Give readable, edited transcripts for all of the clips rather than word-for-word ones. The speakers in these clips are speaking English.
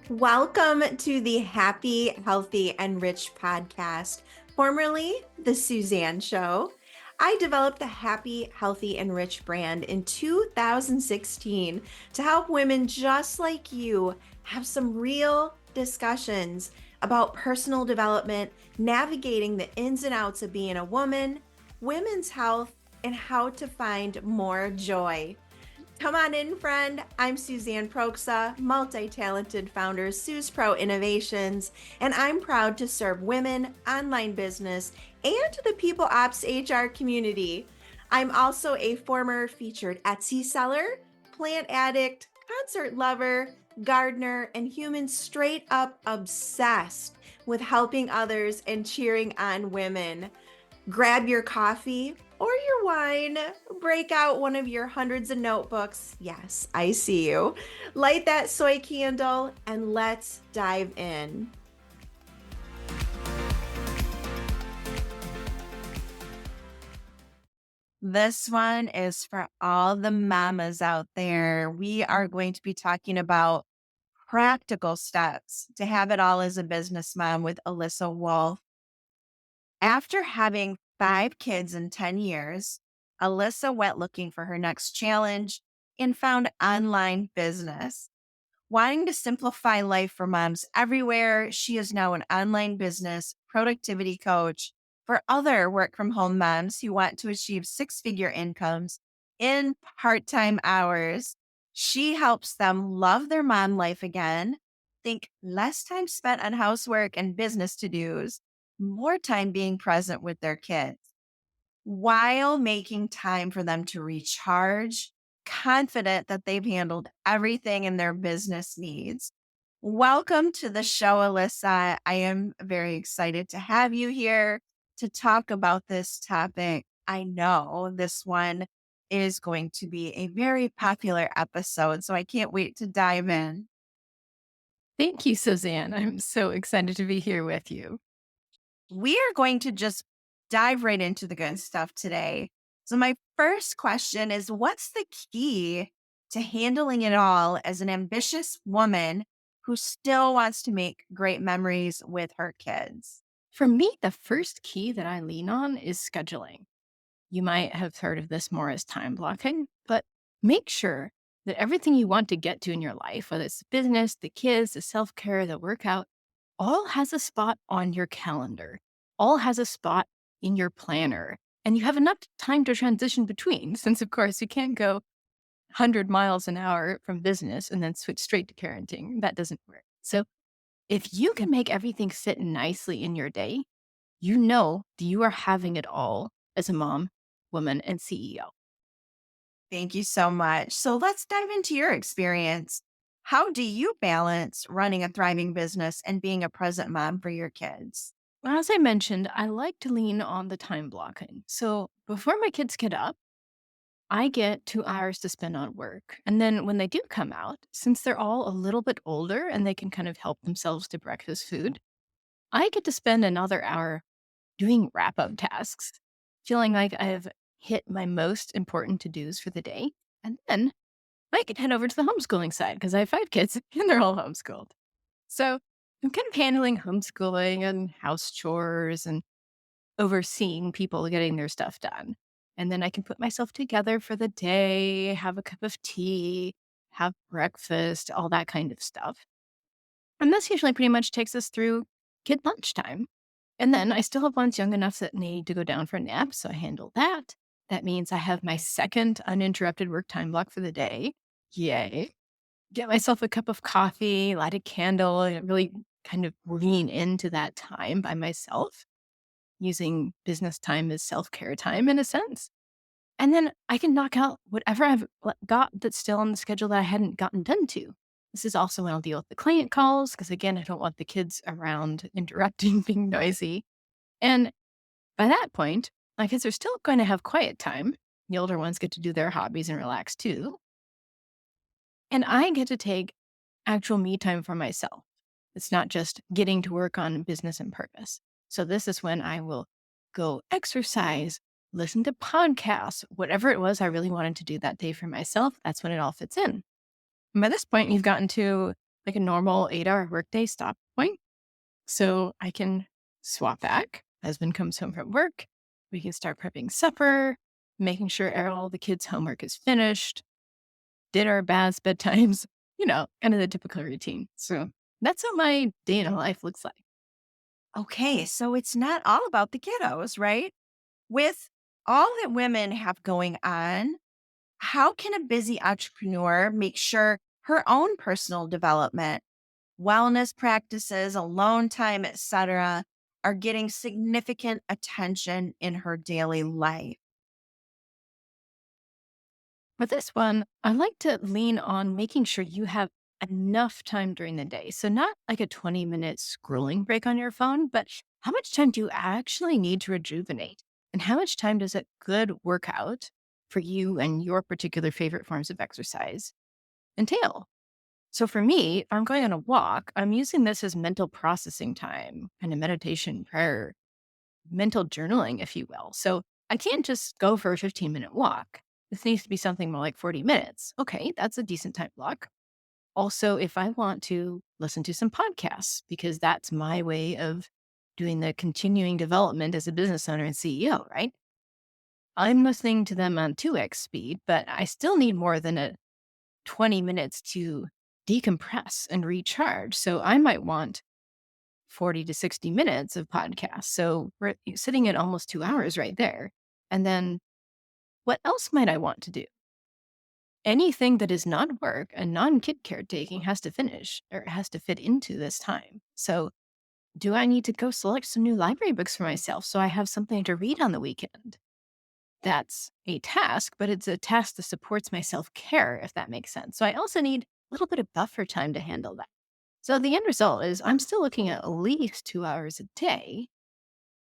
Welcome to the Happy, Healthy, and Rich podcast, formerly The Suzanne Show. I developed the Happy, Healthy, and Rich brand in 2016 to help women just like you have some real discussions about personal development, navigating the ins and outs of being a woman, women's health, and how to find more joy. Come on in, friend. I'm Suzanne Proxa, multi-talented founder of Suze Pro Innovations, and I'm proud to serve women, online business, and the people ops HR community. I'm also a former featured Etsy seller, plant addict, concert lover, gardener, and human straight up obsessed with helping others and cheering on women. Grab your coffee or your wine, break out one of your hundreds of notebooks. Yes, I see you. Light that soy candle and let's dive in. This one is for all the mamas out there. We are going to be talking about practical steps to have it all as a business mom with Alyssa Wolff. After having 5 kids in 10 years, Alyssa went looking for her next challenge and found online business. Wanting to simplify life for moms everywhere, she is now an online business productivity coach for other work from home moms who want to achieve 6-figure incomes in part time hours. She helps them love their mom life again, think less time spent on housework and business to dos, more time being present with their kids while making time for them to recharge, confident that they've handled everything in their business needs. Welcome to the show, Alyssa. I am very excited to have you here to talk about this topic. I know this one is going to be a very popular episode, so I can't wait to dive in. Thank you, Suzanne. I'm so excited to be here with you. We are going to just dive right into the good stuff today. So, my first question is, what's the key to handling it all as an ambitious woman who still wants to make great memories with her kids? For me, the first key that I lean on is scheduling. You might have heard of this more as time blocking, but make sure that everything you want to get to in your life, whether it's the business, the kids, the self care, the workout, all has a spot on your calendar, all has a spot in your planner. And you have enough time to transition between, since, of course, you can't go 100 miles an hour from business and then switch straight to parenting. That doesn't work. So, if you can make everything fit nicely in your day, you know that you are having it all as a mom, woman, and CEO. Thank you so much. So, let's dive into your experience. How do you balance running a thriving business and being a present mom for your kids? Well, as I mentioned, I like to lean on the time blocking. So before my kids get up, I get 2 hours to spend on work. And then when they do come out, since they're all a little bit older and they can kind of help themselves to breakfast food, I get to spend another hour doing wrap up tasks, feeling like I've hit my most important to dos for the day. And then I can head over to the homeschooling side because I have 5 kids and they're all homeschooled. So I'm kind of handling homeschooling and house chores and overseeing people getting their stuff done. And then I can put myself together for the day, have a cup of tea, have breakfast, all that kind of stuff. And this usually pretty much takes us through kid lunchtime. And then I still have ones young enough that need to go down for a nap. So I handle that. That means I have my second uninterrupted work time block for the day. Yay. Get myself a cup of coffee, light a candle, and really kind of lean into that time by myself, using business time as self care time in a sense. And then I can knock out whatever got that's still on the schedule that I hadn't gotten done to. This is also when I'll deal with the client calls because, again, I don't want the kids around interrupting, being noisy. And by that point, my kids are still going to have quiet time. The older ones get to do their hobbies and relax too. And I get to take actual me time for myself. It's not just getting to work on business and purpose. So this is when I will go exercise, listen to podcasts, whatever it was I really wanted to do that day for myself. That's when it all fits in. And by this point, you've gotten to like a normal 8-hour workday stop point. So I can swap back. Husband comes home from work. We can start prepping supper, making sure all the kids' homework is finished, dinner, baths, bedtimes, kind of the typical routine. So that's how my day in a life looks like. Okay, so it's not all about the kiddos, right? With all that women have going on, how can a busy entrepreneur make sure her own personal development, wellness practices, alone time, etc., are getting significant attention in her daily life? With this one, I like to lean on making sure you have enough time during the day. So, not like a 20-minute scrolling break on your phone, but how much time do you actually need to rejuvenate? And how much time does a good workout for you and your particular favorite forms of exercise entail? So, for me, if I'm going on a walk, I'm using this as mental processing time, kind of meditation, prayer, mental journaling, if you will. So I can't just go for a 15-minute walk. This needs to be something more like 40 minutes. Okay, that's a decent time block. Also, if I want to listen to some podcasts, because that's my way of doing the continuing development as a business owner and CEO, right? I'm listening to them on 2x speed, but I still need more than a 20 minutes to decompress and recharge. So I might want 40 to 60 minutes of podcasts. So we're sitting at almost 2 hours right there. And then what else might I want to do? Anything that is not work and non kid caretaking has to finish or has to fit into this time. So, do I need to go select some new library books for myself so I have something to read on the weekend? That's a task, but it's a task that supports my self care, if that makes sense. So, I also need a little bit of buffer time to handle that. So, the end result is I'm still looking at least 2 hours a day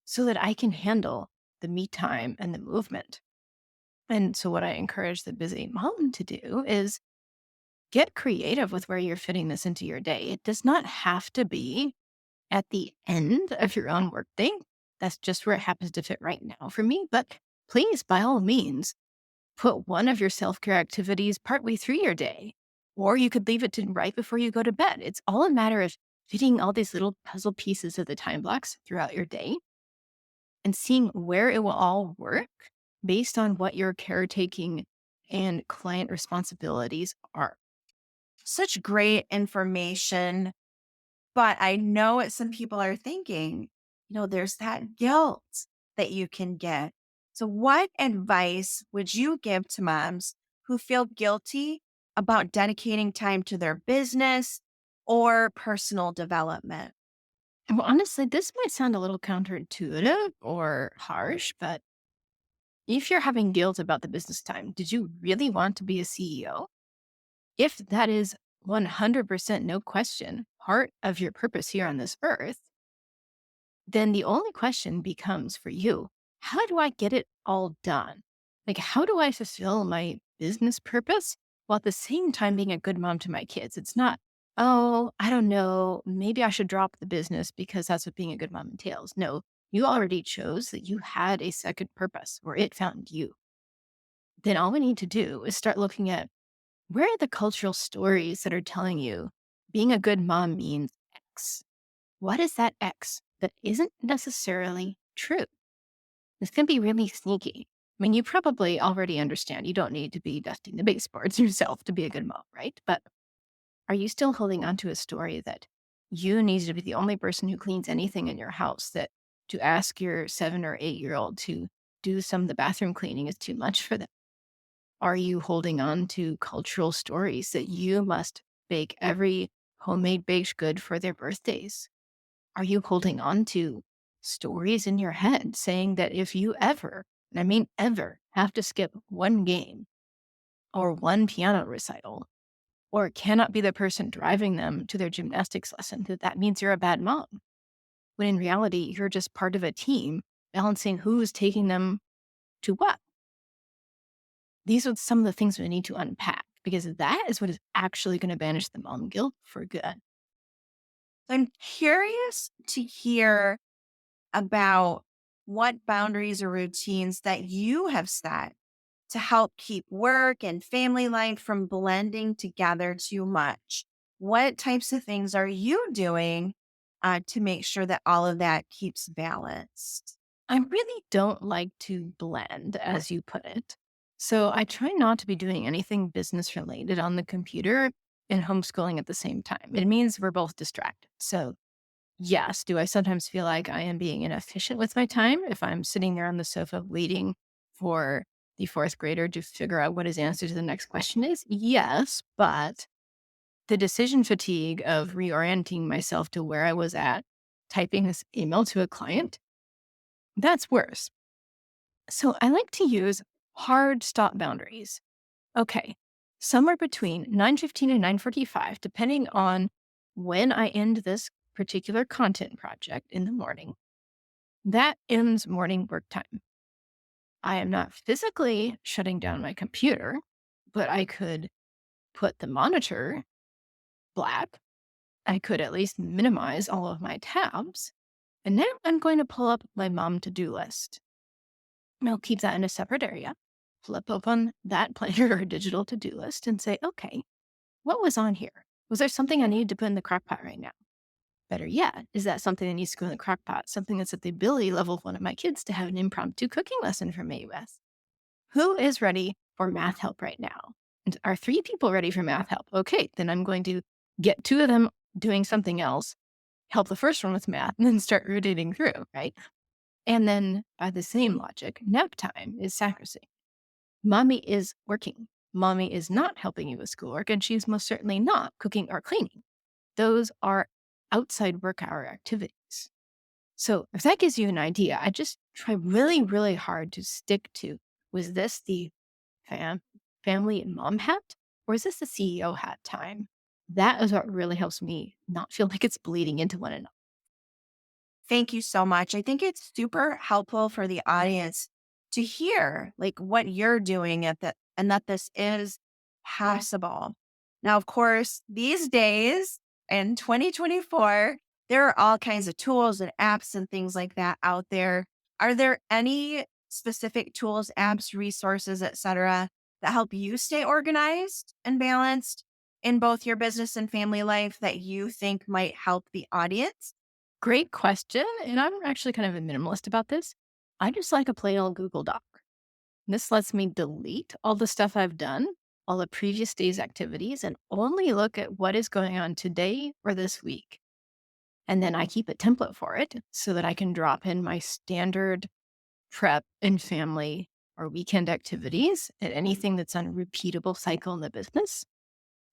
so that I can handle the me time and the movement. And so, what I encourage the busy mom to do is get creative with where you're fitting this into your day. It does not have to be at the end of your own workday. That's just where it happens to fit right now for me. But please, by all means, put one of your self care activities partway through your day, or you could leave it to right before you go to bed. It's all a matter of fitting all these little puzzle pieces of the time blocks throughout your day and seeing where it will all work based on what your caretaking and client responsibilities are. Such great information. But I know what some people are thinking. There's that guilt that you can get. So, what advice would you give to moms who feel guilty about dedicating time to their business or personal development? Well, honestly, this might sound a little counterintuitive or harsh, but if you're having guilt about the business time, did you really want to be a CEO? If that is 100% no question part of your purpose here on this earth, then the only question becomes for you, how do I get it all done? Like, how do I fulfill my business purpose while at the same time being a good mom to my kids? It's not, oh, I don't know, maybe I should drop the business because that's what being a good mom entails. No, you already chose that you had a second purpose or it found you. Then all we need to do is start looking at where are the cultural stories that are telling you being a good mom means X? What is that X that isn't necessarily true? This can be really sneaky. I mean, you probably already understand you don't need to be dusting the baseboards yourself to be a good mom, right? But are you still holding on to a story that you need to be the only person who cleans anything in your house, that to ask your 7 or 8-year-old to do some of the bathroom cleaning is too much for them? Are you holding on to cultural stories that you must bake every homemade baked good for their birthdays? Are you holding on to stories in your head saying that if you ever, and I mean ever, have to skip one game or one piano recital, or cannot be the person driving them to their gymnastics lesson, that that means you're a bad mom? When in reality, you're just part of a team balancing who's taking them to what. These are some of the things we need to unpack because that is what is actually going to banish the mom guilt for good. I'm curious to hear about what boundaries or routines that you have set to help keep work and family life from blending together too much. what types of things are you doing to make sure that all of that keeps balanced? I really don't like to blend, as you put it. So I try not to be doing anything business related on the computer and homeschooling at the same time. It means we're both distracted. So, yes, do I sometimes feel like I am being inefficient with my time if I'm sitting there on the sofa waiting for the fourth grader to figure out what his answer to the next question is? Yes, but the decision fatigue of reorienting myself to where I was at, typing this email to a client, that's worse. So I like to use hard stop boundaries. Okay, somewhere between 9:15 and 9:45, depending on when I end this particular content project in the morning, that ends morning work time. I am not physically shutting down my computer, but I could put the monitor black. I could at least minimize all of my tabs. And now I'm going to pull up my mom to-do list. And I'll keep that in a separate area. Flip open that planner or digital to-do list and say, okay, what was on here? Was there something I needed to put in the crock pot right now? Better yet, is that something that needs to go in the crock pot? Something that's at the ability level of one of my kids to have an impromptu cooking lesson for me with? Who is ready for math help right now? And are three people ready for math help? Okay, then I'm going to get two of them doing something else, help the first one with math, and then start rotating through, right? And then by the same logic, nap time is sacrosanct. Mommy is working. Mommy is not helping you with schoolwork, and she's most certainly not cooking or cleaning. Those are outside work hour activities. So if that gives you an idea, I just try really, really hard to stick to, was this the fam- family and mom hat, or is this the CEO hat time? That is what really helps me not feel like it's bleeding into one another. Thank you so much. I think it's super helpful for the audience to hear like what you're doing at the and that this is possible. Now, of course, these days in 2024, there are all kinds of tools and apps and things like that out there. Are there any specific tools, apps, resources, etc., that help you stay organized and balanced in both your business and family life that you think might help the audience? Great question. And I'm actually kind of a minimalist about this. I just like a plain old Google Doc. This lets me delete all the stuff I've done, all the previous day's activities, and only look at what is going on today or this week. And then I keep a template for it so that I can drop in my standard prep and family or weekend activities and anything that's on a repeatable cycle in the business.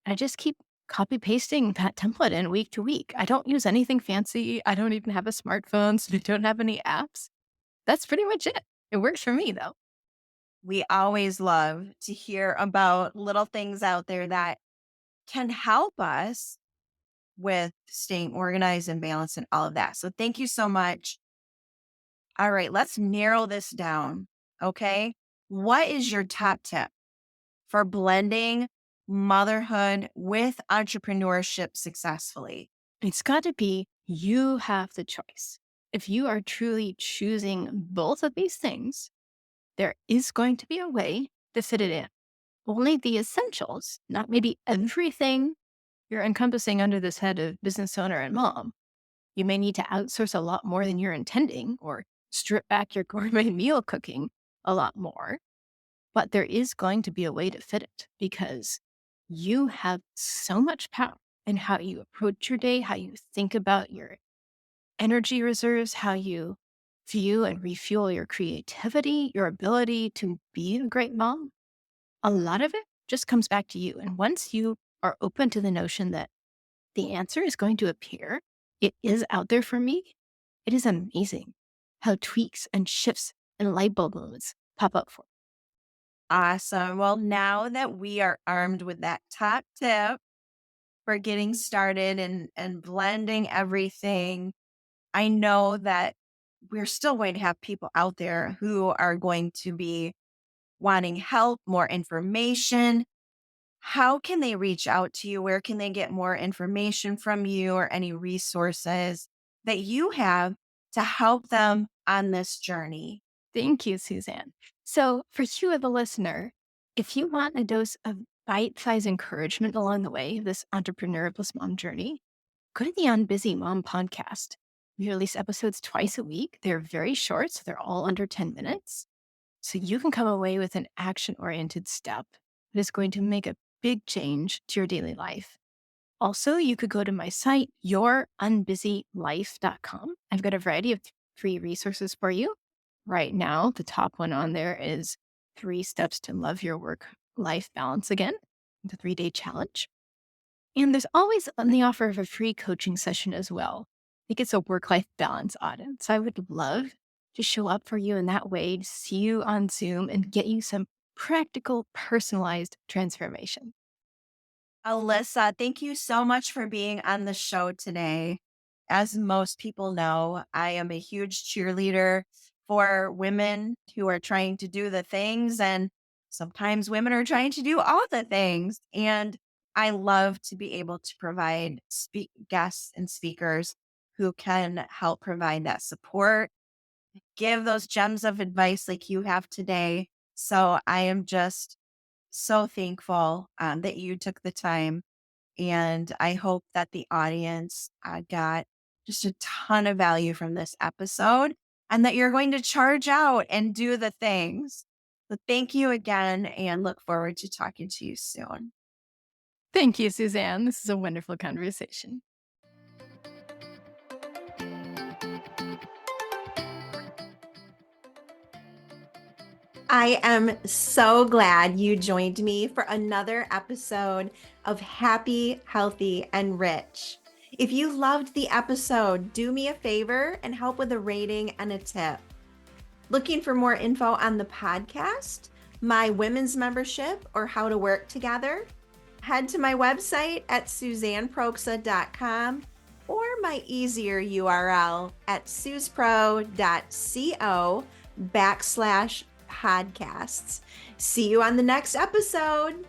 I just keep copy pasting that template in week to week. I don't use anything fancy. I don't even have a smartphone, so I don't have any apps. That's pretty much it. It works for me though. We always love to hear about little things out there that can help us with staying organized and balanced and all of that. So thank you so much. All right, let's narrow this down. Okay. What is your top tip for blending motherhood with entrepreneurship successfully? It's got to be you have the choice. If you are truly choosing both of these things, there is going to be a way to fit it in. Only the essentials, not maybe everything you're encompassing under this head of business owner and mom. You may need to outsource a lot more than you're intending or strip back your gourmet meal cooking a lot more. But there is going to be a way to fit it because you have so much power in how you approach your day, how you think about your energy reserves, how you view and refuel your creativity, your ability to be a great mom. A lot of it just comes back to you. And once you are open to the notion that the answer is going to appear, it is out there for me, it is amazing how tweaks and shifts and light bulb moments pop up for. Awesome. Well, now that we are armed with that top tip for getting started and blending everything, I know that we're still going to have people out there who are going to be wanting help, more information. How can they reach out to you? Where can they get more information from you or any resources that you have to help them on this journey? Thank you, Suzanne. So, for you, the listener, if you want a dose of bite-sized encouragement along the way of this entrepreneur plus mom journey, go to the On Busy Mom podcast. We release episodes twice a week. They're very short, so they're all under 10 minutes. So you can come away with an action-oriented step that is going to make a big change to your daily life. Also, you could go to my site, yourunbusylife.com. I've got a variety of free resources for you. Right now, the top one on there is 3 steps to love your work-life balance again, the 3-day challenge. And there's always on the offer of a free coaching session as well. I think it's a work-life balance audit. So I would love to show up for you in that way, to see you on Zoom and get you some practical, personalized transformation. Alyssa, thank you so much for being on the show today. As most people know, I am a huge cheerleader for women who are trying to do the things, and sometimes women are trying to do all the things. And I love to be able to provide guests and speakers who can help provide that support, give those gems of advice like you have today. So I am just so thankful that you took the time. And I hope that the audience got just a ton of value from this episode and that you're going to charge out and do the things. So thank you again and look forward to talking to you soon. Thank you, Suzanne. This is a wonderful conversation. I am so glad you joined me for another episode of Happy, Healthy, and Rich. If you loved the episode, do me a favor and help with a rating and a tip. Looking for more info on the podcast, my women's membership, or how to work together? Head to my website at suzanneproxa.com or my easier URL at suzpro.co/podcasts. See you on the next episode.